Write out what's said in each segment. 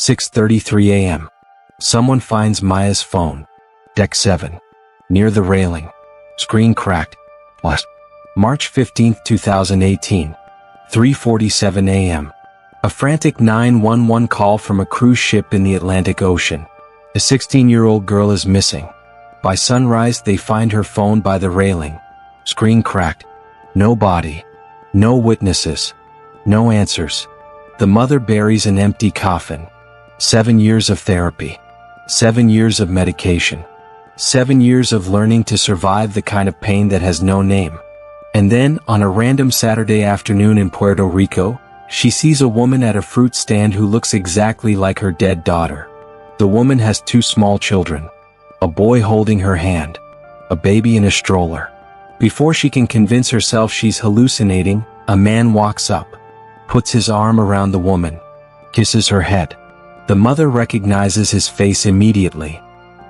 6:33 a.m. Someone finds Maya's phone. Deck 7. Near the railing. Screen cracked. Lost. March 15, 2018. 3:47 a.m. A frantic 911 call from a cruise ship in the Atlantic Ocean. A 16-year-old girl is missing. By sunrise, they find her phone by the railing. Screen cracked. No body. No witnesses. No answers. The mother buries an empty coffin. 7 years of therapy. 7 years of medication. 7 years of learning to survive the kind of pain that has no name. And then, on a random Saturday afternoon in Puerto Rico, she sees a woman at a fruit stand who looks exactly like her dead daughter. The woman has 2 small children. A boy holding her hand. A baby in a stroller. Before she can convince herself she's hallucinating, a man walks up, puts his arm around the woman, kisses her head. The mother recognizes his face immediately.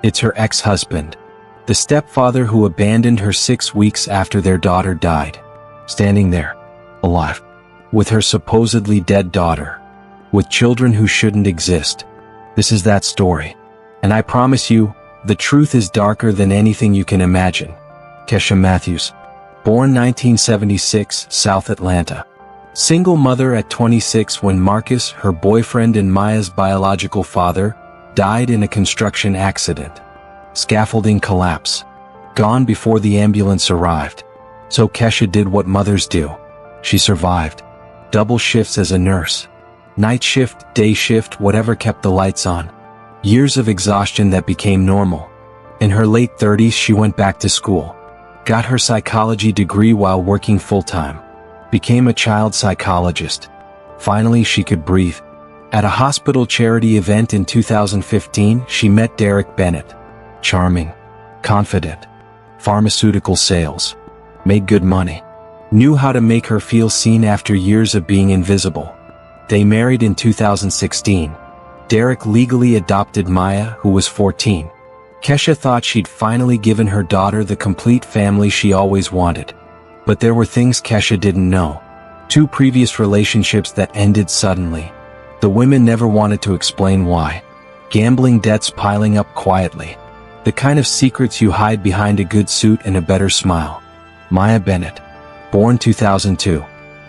It's her ex-husband, the stepfather who abandoned her 6 weeks after their daughter died. Standing there, alive, with her supposedly dead daughter, with children who shouldn't exist. This is that story. And I promise you, the truth is darker than anything you can imagine. Kesha Matthews. Born 1976, South Atlanta. Single mother at 26 when Marcus, her boyfriend and Maya's biological father, died in a construction accident. Scaffolding collapse. Gone before the ambulance arrived. So Kesha did what mothers do. She survived. Double shifts as a nurse. Night shift, day shift, whatever kept the lights on. Years of exhaustion that became normal. In her late 30s, she went back to school. Got her psychology degree while working full-time. Became a child psychologist. Finally, she could breathe. At a hospital charity event in 2015, she met Derek Bennett. Charming. Confident. Pharmaceutical sales. Made good money. Knew how to make her feel seen after years of being invisible. They married in 2016. Derek legally adopted Maya, who was 14. Kesha thought she'd finally given her daughter the complete family she always wanted. But there were things Kesha didn't know. 2 previous relationships that ended suddenly. The women never wanted to explain why. Gambling debts piling up quietly. The kind of secrets you hide behind a good suit and a better smile. Maya Bennett. Born 2002.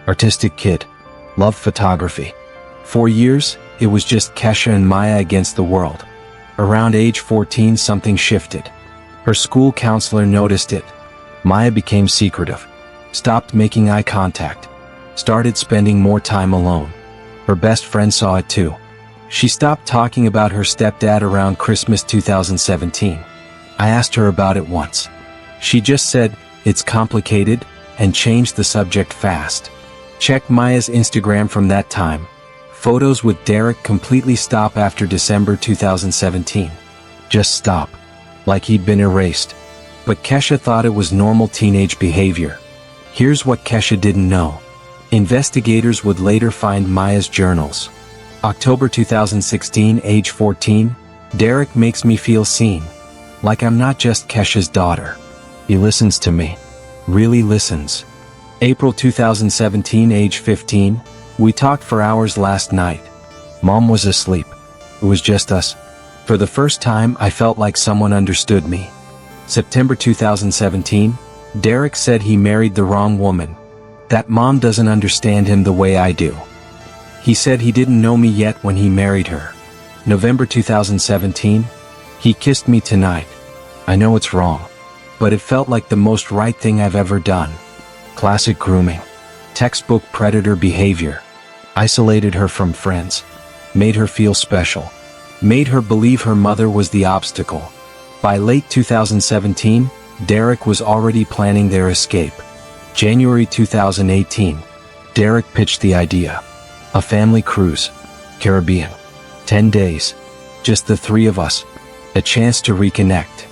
Artistic kid. Loved photography. For years, it was just Kesha and Maya against the world. Around age 14, something shifted. Her school counselor noticed it. Maya became secretive. Stopped making eye contact. Started spending more time alone. Her best friend saw it too. She stopped talking about her stepdad around Christmas 2017. I asked her about it once. She just said, "It's complicated," and changed the subject fast. Check Maya's Instagram from that time. Photos with Derek completely stop after December 2017. Just stop. Like he'd been erased. But Kesha thought it was normal teenage behavior. Here's what Kesha didn't know. Investigators would later find Maya's journals. October 2016, age 14, Derek makes me feel seen. Like I'm not just Kesha's daughter. He listens to me. Really listens. April 2017, age 15, we talked for hours last night. Mom was asleep. It was just us. For the first time, I felt like someone understood me. September 2017, Derek said he married the wrong woman. That mom doesn't understand him the way I do. He said he didn't know me yet when he married her. November 2017, he kissed me tonight. I know it's wrong, but it felt like the most right thing I've ever done. Classic grooming. Textbook predator behavior. Isolated her from friends. Made her feel special. Made her believe her mother was the obstacle. By late 2017, Derek was already planning their escape. January 2018, Derek pitched the idea. A family cruise. Caribbean. 10 days. Just the 3 of us. A chance to reconnect.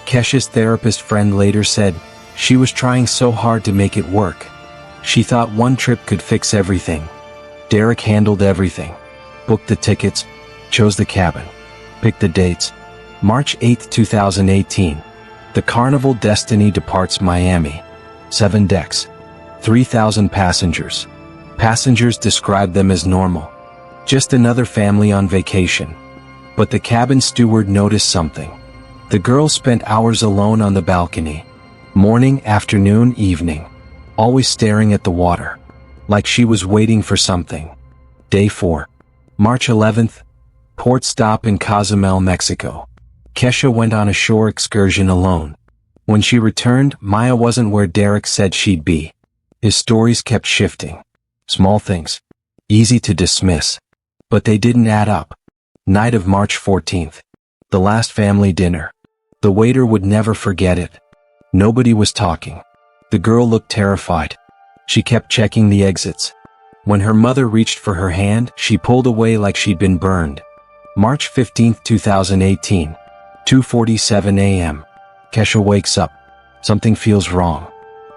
Kesha's therapist friend later said, she was trying so hard to make it work. She thought one trip could fix everything. Derek handled everything. Booked the tickets. Chose the cabin. Picked the dates. March 8, 2018. The Carnival Destiny departs Miami. 7 decks. 3,000 passengers. Passengers describe them as normal. Just another family on vacation. But the cabin steward noticed something. The girl spent hours alone on the balcony. Morning, afternoon, evening. Always staring at the water. Like she was waiting for something. Day 4. March 11th. Port stop in Cozumel, Mexico. Kesha went on a shore excursion alone. When she returned, Maya wasn't where Derek said she'd be. His stories kept shifting. Small things. Easy to dismiss. But they didn't add up. Night of March 14th. The last family dinner. The waiter would never forget it. Nobody was talking. The girl looked terrified. She kept checking the exits. When her mother reached for her hand, she pulled away like she'd been burned. March 15, 2018. 2:47 a.m. Kesha wakes up. Something feels wrong.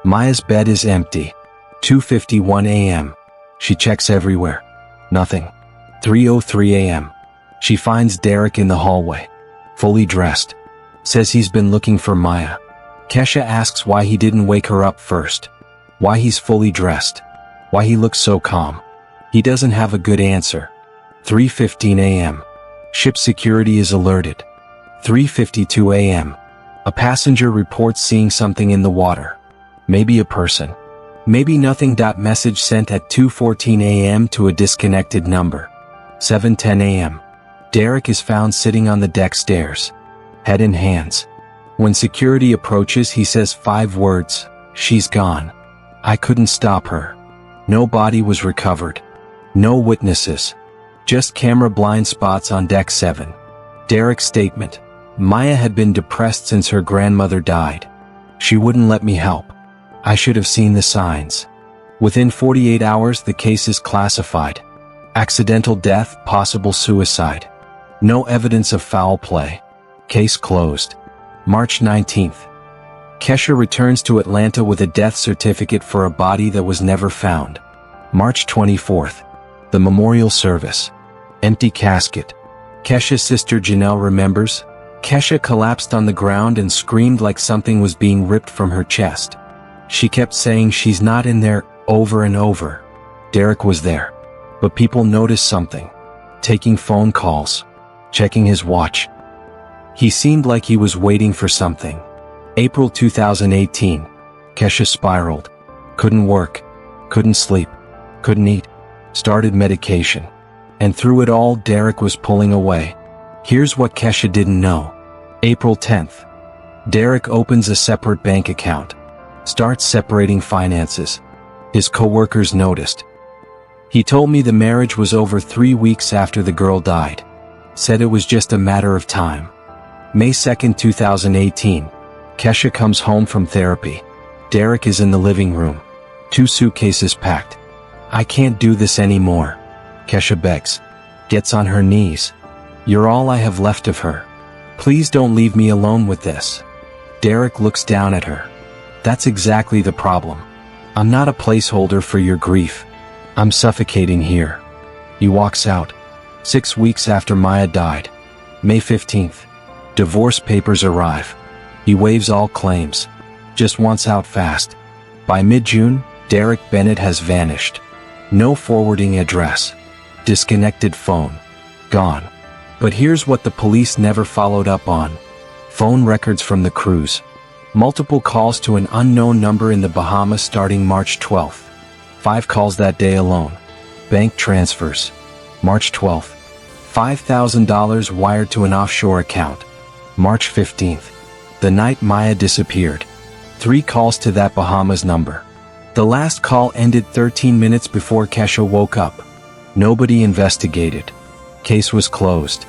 Maya's bed is empty. 2:51 a.m. She checks everywhere. Nothing. 3:03 a.m. She finds Derek in the hallway. Fully dressed. Says he's been looking for Maya. Kesha asks why he didn't wake her up first. Why he's fully dressed. Why he looks so calm. He doesn't have a good answer. 3:15 a.m. Ship security is alerted. 3:52 a.m. A passenger reports seeing something in the water. Maybe a person. Maybe nothing. Message sent at 2:14 a.m. to a disconnected number. 7:10 a.m. Derek is found sitting on the deck stairs. Head in hands. When security approaches, he says 5 words. She's gone. I couldn't stop her. No body was recovered. No witnesses. Just camera blind spots on deck 7. Derek's statement. Maya had been depressed since her grandmother died. She wouldn't let me help. I should have seen the signs. Within 48 hours, the case is classified. Accidental death, possible suicide. No evidence of foul play. Case closed. March 19th. Kesha returns to Atlanta with a death certificate for a body that was never found. March 24th. The memorial service. Empty casket. Kesha's sister Janelle remembers. Kesha collapsed on the ground and screamed like something was being ripped from her chest. She kept saying she's not in there, over and over. Derek was there. But people noticed something. Taking phone calls. Checking his watch. He seemed like he was waiting for something. April 2018. Kesha spiraled. Couldn't work. Couldn't sleep. Couldn't eat. Started medication. And through it all, Derek was pulling away. Here's what Kesha didn't know. April 10th. Derek opens a separate bank account. Starts separating finances. His co-workers noticed. He told me the marriage was over 3 weeks after the girl died. Said it was just a matter of time. May 2nd, 2018. Kesha comes home from therapy. Derek is in the living room. 2 suitcases packed. I can't do this anymore. Kesha begs. Gets on her knees. You're all I have left of her. Please don't leave me alone with this. Derek looks down at her. That's exactly the problem. I'm not a placeholder for your grief. I'm suffocating here. He walks out. 6 weeks after Maya died. May 15th. Divorce papers arrive. He waives all claims. Just wants out fast. By mid-June, Derek Bennett has vanished. No forwarding address. Disconnected phone. Gone. But here's what the police never followed up on. Phone records from the cruise. Multiple calls to an unknown number in the Bahamas starting March 12th. 5 calls that day alone. Bank transfers. March 12th. $5,000 wired to an offshore account. March 15th. The night Maya disappeared. 3 calls to that Bahamas number. The last call ended 13 minutes before Kesha woke up. Nobody investigated. Case was closed.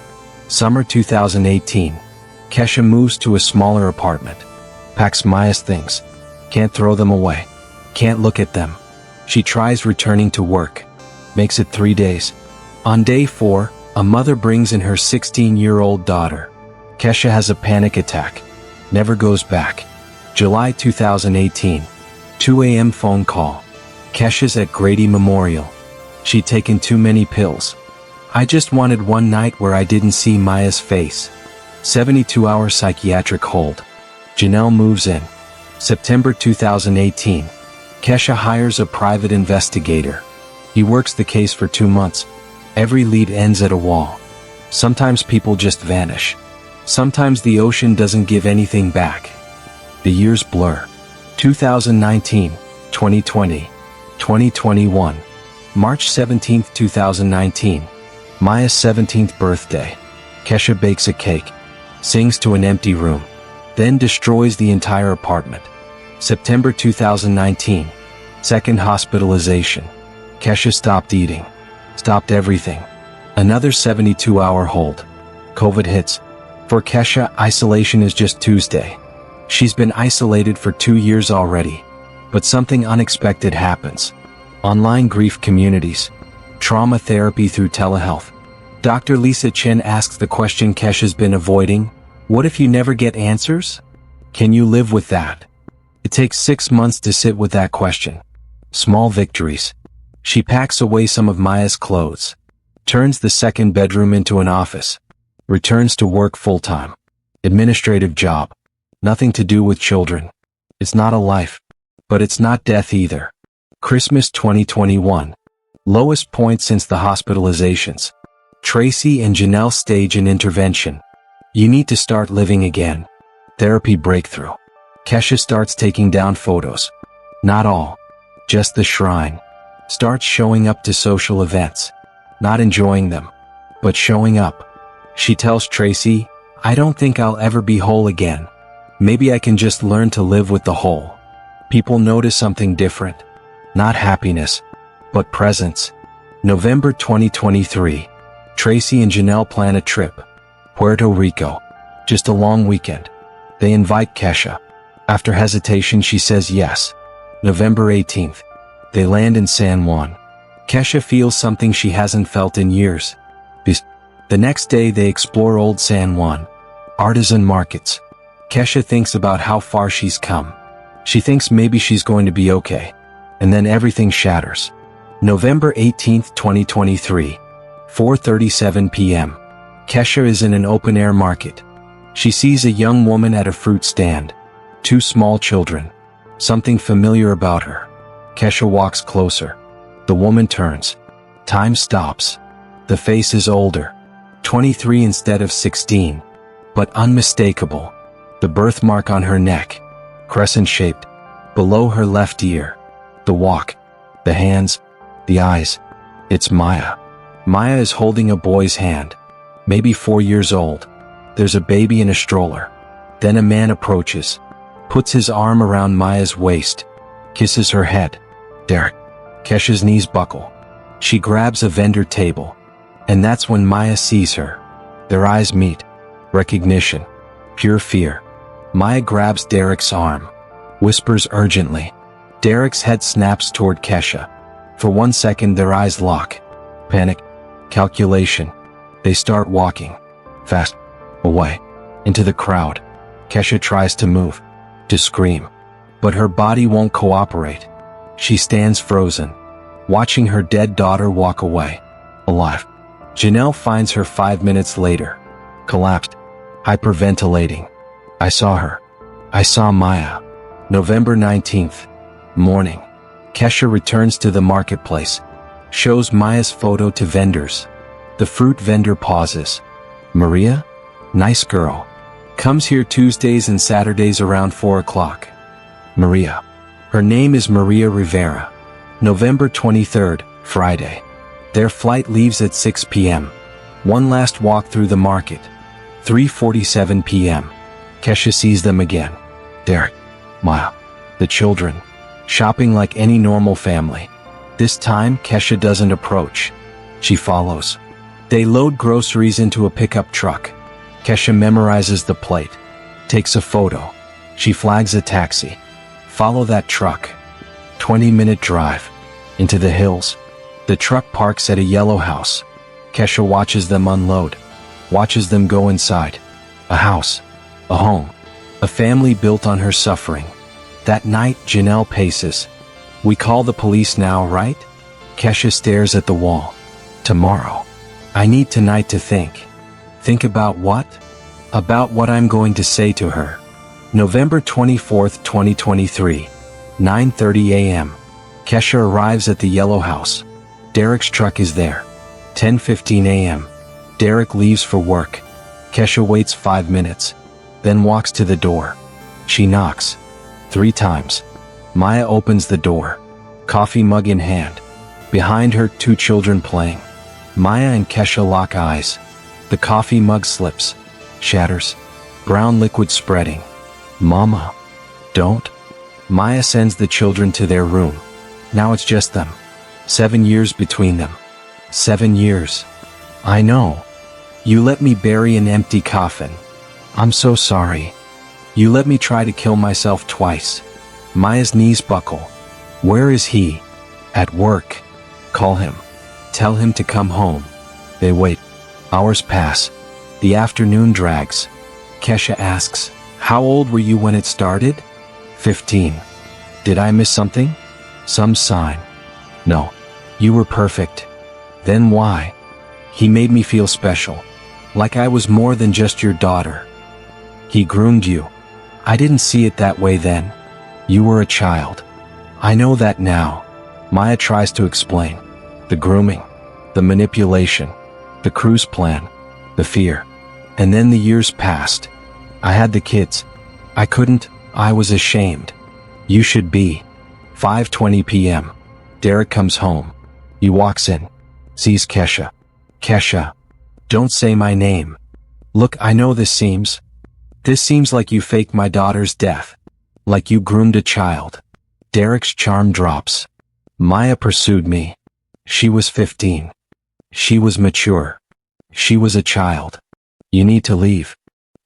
Summer 2018. Kesha moves to a smaller apartment. Packs Maya's things. Can't throw them away. Can't look at them. She tries returning to work. Makes it 3 days. On day 4, a mother brings in her 16-year-old daughter. Kesha has a panic attack. Never goes back. July 2018. 2 a.m. phone call. Kesha's at Grady Memorial. She'd taken too many pills. I just wanted one night where I didn't see Maya's face. 72-hour psychiatric hold. Janelle moves in. September 2018. Kesha hires a private investigator. He works the case for 2 months. Every lead ends at a wall. Sometimes people just vanish. Sometimes the ocean doesn't give anything back. The years blur. 2019, 2020, 2021. March 17, 2019. Maya's 17th birthday. Kesha bakes a cake, sings to an empty room, then destroys the entire apartment. September 2019. Second hospitalization. Kesha stopped eating. Stopped everything. Another 72-hour hold. COVID hits. For Kesha, isolation is just Tuesday. She's been isolated for 2 years already. But something unexpected happens. Online grief communities. Trauma therapy through telehealth. Dr. Lisa Chen asks the question Kesha's been avoiding. What if you never get answers? Can you live with that? It takes 6 months to sit with that question. Small victories. She packs away some of Maya's clothes. Turns the second bedroom into an office. Returns to work full-time. Administrative job. Nothing to do with children. It's not a life. But it's not death either. Christmas 2021. Lowest point since the hospitalizations. Tracy and Janelle stage an intervention. You need to start living again. Therapy breakthrough. Kesha starts taking down photos. Not all. Just the shrine. Starts showing up to social events. Not enjoying them. But showing up. She tells Tracy, I don't think I'll ever be whole again. Maybe I can just learn to live with the whole. People notice something different. Not happiness, but presence. November 2023. Tracy and Janelle plan a trip. Puerto Rico. Just a long weekend. They invite Kesha. After hesitation, she says yes. November 18th. They land in San Juan. Kesha feels something she hasn't felt in years. The next day they explore Old San Juan. Artisan markets. Kesha thinks about how far she's come. She thinks maybe she's going to be okay. And then everything shatters. November 18th, 2023. 4:37 p.m. Kesha is in an open-air market. She sees a young woman at a fruit stand. 2 small children. Something familiar about her. Kesha walks closer. The woman turns. Time stops. The face is older. 23 instead of 16. But unmistakable. The birthmark on her neck. Crescent-shaped. Below her left ear. The walk. The hands. The eyes. It's Maya. Maya is holding a boy's hand. Maybe 4 years old. There's a baby in a stroller. Then a man approaches. Puts his arm around Maya's waist. Kisses her head. Derek. Kesha's knees buckle. She grabs a vendor table. And that's when Maya sees her. Their eyes meet. Recognition. Pure fear. Maya grabs Derek's arm. Whispers urgently. Derek's head snaps toward Kesha. For 1 second their eyes lock. Panic. Calculation. They start walking. Fast. Away. Into the crowd. Kesha tries to move. To scream. But her body won't cooperate. She stands frozen. Watching her dead daughter walk away. Alive. Janelle finds her 5 minutes later. Collapsed. Hyperventilating. I saw her. I saw Maya. November 19th. Morning. Kesha returns to the marketplace. Shows Maya's photo to vendors. The fruit vendor pauses. Maria? Nice girl. Comes here Tuesdays and Saturdays around 4 o'clock. Maria. Her name is Maria Rivera. November 23rd, Friday. Their flight leaves at 6 p.m. One last walk through the market. 3:47 p.m. Kesha sees them again. Derek. Maya. The children. Shopping like any normal family. This time, Kesha doesn't approach. She follows. They load groceries into a pickup truck. Kesha memorizes the plate. Takes a photo. She flags a taxi. Follow that truck. 20-minute drive. Into the hills. The truck parks at a yellow house. Kesha watches them unload. Watches them go inside. A house. A home. A family built on her suffering. That night, Janelle paces. We call the police now, right? Kesha stares at the wall. Tomorrow. I need tonight to think. Think about what? About what I'm going to say to her. November 24th, 2023. 9:30 a.m. Kesha arrives at the yellow house. Derek's truck is there. 10:15 a.m. Derek leaves for work. Kesha waits 5 minutes, then walks to the door. She knocks 3 times. Maya opens the door, coffee mug in hand. Behind her, 2 children playing. Maya and Kesha lock eyes. The coffee mug slips, shatters, brown liquid spreading. "Mama, don't." Maya sends the children to their room. Now it's just them. 7 years between them. 7 years. "I know. You let me bury an empty coffin. I'm so sorry. You let me try to kill myself twice." Maya's knees buckle. "Where is he?" "At work. Call him. Tell him to come home." They wait. Hours pass. The afternoon drags. Kesha asks, "How old were you when it started?" 15. "Did I miss something? Some sign?" "No. You were perfect." "Then why?" "He made me feel special. Like I was more than just your daughter." "He groomed you." "I didn't see it that way then. You were a child." "I know that now." Maya tries to explain. The grooming, the manipulation, the cruise plan, the fear. And then the years passed. I had the kids. I couldn't, I was ashamed. "You should be." 5:20 p.m. Derek comes home. He walks in, sees Kesha. "Kesha, don't say my name. Look, I know this seems like you faked my daughter's death. Like you groomed a child." Derek's charm drops. "Maya pursued me. She was 15. She was mature. She was a child. You need to leave.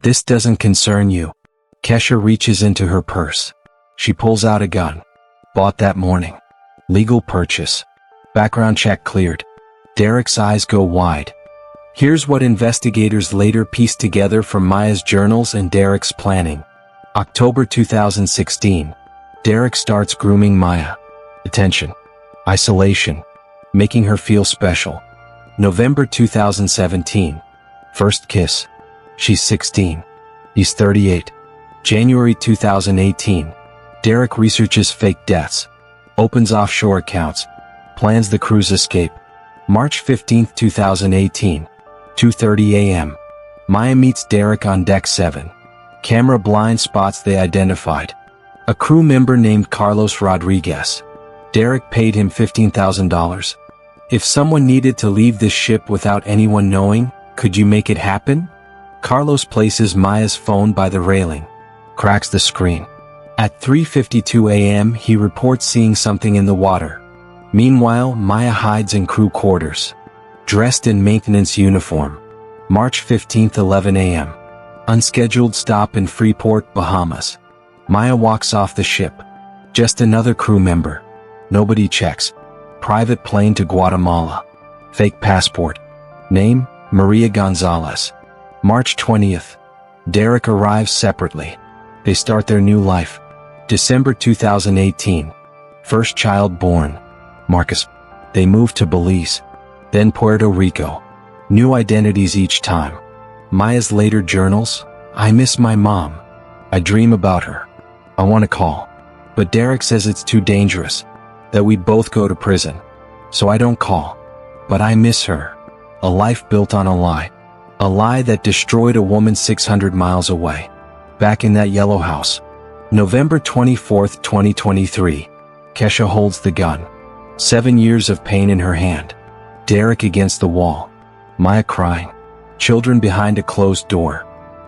This doesn't concern you." Kesha reaches into her purse. She pulls out a gun. Bought that morning. Legal purchase. Background check cleared. Derek's eyes go wide. Here's what investigators later pieced together from Maya's journals and Derek's planning. October 2016. Derek starts grooming Maya. Attention. Isolation. Making her feel special. November 2017. First kiss. She's 16. He's 38. January 2018. Derek researches fake deaths. Opens offshore accounts. Plans the cruise escape. March 15, 2018. 2:30 a.m. Maya meets Derek on deck 7. Camera blind spots they identified. A crew member named Carlos Rodriguez. Derek paid him $15,000. "If someone needed to leave this ship without anyone knowing, could you make it happen?" Carlos places Maya's phone by the railing. Cracks the screen. At 3:52 a.m. he reports seeing something in the water. Meanwhile, Maya hides in crew quarters. Dressed in maintenance uniform. March 15, 11 a.m. Unscheduled stop in Freeport, Bahamas. Maya walks off the ship. Just another crew member. Nobody checks. Private plane to Guatemala. Fake passport. Name, Maria Gonzalez. March 20th. Derek arrives separately. They start their new life. December 2018. First child born. Marcus. They move to Belize. Then Puerto Rico. New identities each time. Maya's later journals. "I miss my mom. I dream about her. I want to call. But Derek says it's too dangerous. That we'd both go to prison. So I don't call. But I miss her." A life built on a lie. A lie that destroyed a woman 600 miles away. Back in that yellow house. November 24th, 2023. Kesha holds the gun. 7 years of pain in her hand. Derek against the wall. Maya crying. Children behind a closed door.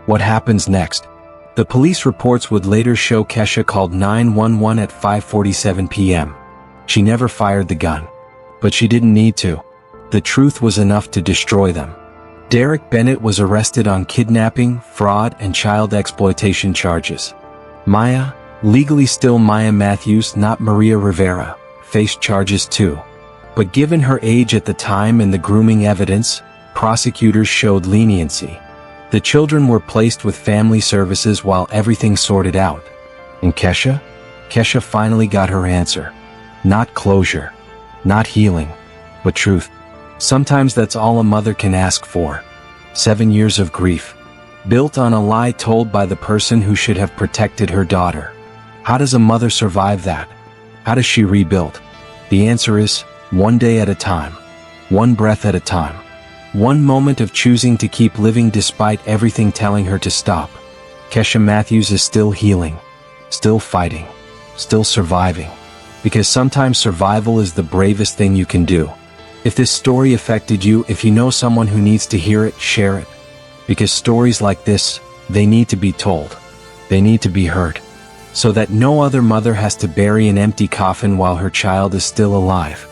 What happens next? The police reports would later show Kesha called 911 at 5:47 p.m. She never fired the gun. But she didn't need to. The truth was enough to destroy them. Derek Bennett was arrested on kidnapping, fraud, and child exploitation charges. Maya, legally still Maya Matthews, not Maria Rivera, faced charges too. But given her age at the time and the grooming evidence, prosecutors showed leniency. The children were placed with family services while everything sorted out. And Kesha? Kesha finally got her answer. Not closure. Not healing. But truth. Sometimes that's all a mother can ask for. 7 years of grief. Built on a lie told by the person who should have protected her daughter. How does a mother survive that? How does she rebuild? The answer is, one day at a time. One breath at a time. One moment of choosing to keep living despite everything telling her to stop. Kesha Matthews is still healing, still fighting, still surviving. Because sometimes survival is the bravest thing you can do. If this story affected you, if you know someone who needs to hear it, share it. Because stories like this, they need to be told. They need to be heard. So that no other mother has to bury an empty coffin while her child is still alive.